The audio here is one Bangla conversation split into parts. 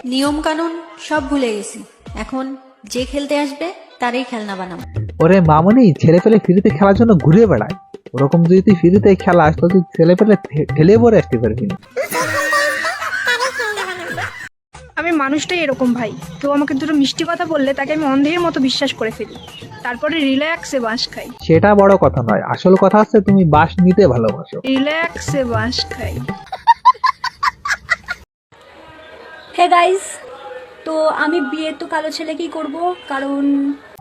নিয়ম কানুন সব ভুলে গেছি। এখন যে খেলতে আসবে তারই খেলনা বানাবো। ওরে মামনি, ছেলে পেলে ফ্রিতে খেলার জন্য ঘুরে বেড়ায়, ওরকম যদি তুই ফ্রিতে খেলা আসতো তুই ছেলে পেলে ঠেলে পরে আসতে পারবি না। আমি মানুষটাই এরকম ভাই, কেউ আমাকে দুটো মিষ্টি কথা বললে তাকে আমি অন্ধের মতো বিশ্বাস করে ফেলি, তারপরে রিল্যাক্সে বাঁশ খাই। সেটা বড় কথা নয়, আসল কথা হচ্ছে তুমি বাস নিতে ভালোবাসো। রিল্যাক্সে বাঁশ খাই। হে গাইস, তো আমি বিয়ে তো কালো ছেলেকেই করব,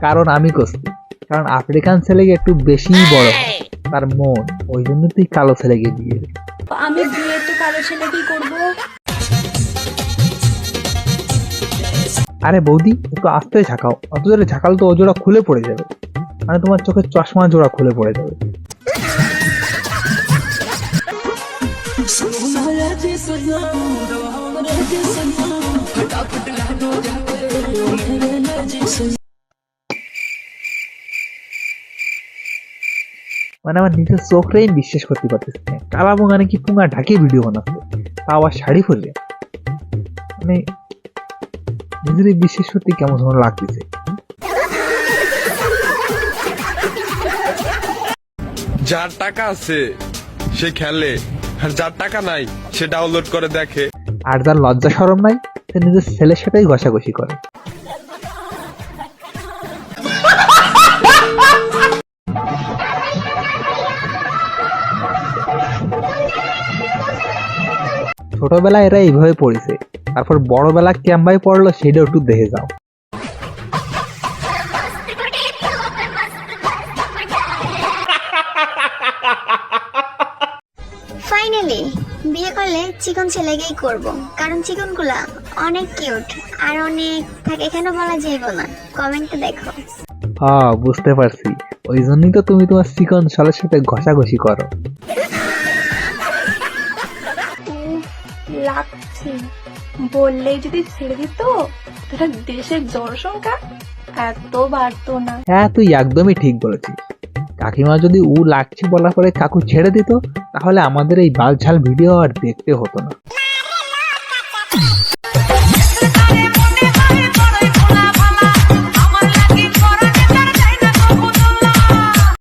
কারণ আমি করছি, কারণ আফ্রিকান ছেলেকে একটু বেশি বড় হয় তার মন, ওই জন্য তুই কালো ছেলেকে বিয়ে দিবি। আমি বিয়ে তো কালো ছেলেকেই করব। আরে বৌদি, একটু আস্তে ঝাঁকাও, অত জোরে ঝাঁকাল তো ও জোড়া খুলে পড়ে যাবে, মানে তোমার চোখের চশমা জোড়া খুলে পড়ে যাবে। মানে আমার নিজের চোখটাই আমি বিশ্বাস করতে পারতেছি না, কালা বোঙা নাকি পুঙ্গা ঢাকিয়ে ভিডিও বানাচ্ছে, তা আবার শাড়ি পরে। মানে নিজেরই বিশ্বাস করতে কেমন যেন লাগতেছে। যার টাকা আছে সে খেলে, আর যার টাকা নাই সে ডাউনলোড করে দেখে। আর যার লজ্জা শরম নাই সে নিজের ছেলের সাথেই ঘষাঘষি করে। ছোটবেলায় এরা এইভাবে পড়েছে, তারপর বড়বেলা কেমবাই পড়লো সেটা একটু দেখে যাও। ফাইনালি বিয়ে করলে চিকন ছেলেকেই করব, কারণ চিকনগুলা অনেক কিউট আর অনেক থাকে, এখানে বলা যাইব না, কমেন্টে দেখো। হ্যাঁ বুঝতে পারছি, ওই জন্যই তো তুমি তোমার চিকন শালের সাথে ঘষাঘষি করো। লাগছে বললেই যদি ছেড়ে দিত তাহলে দেশের জনসংখ্যা এত বাড়তো না। হ্যাঁ তুই একদমই ঠিক বলেছিস, কাকিমা যদি উ লাগছে বলার পরে কাকু ছেড়ে দিত তাহলে আমাদের এই বালঝাল ভিডিও আর দেখতে হতো না।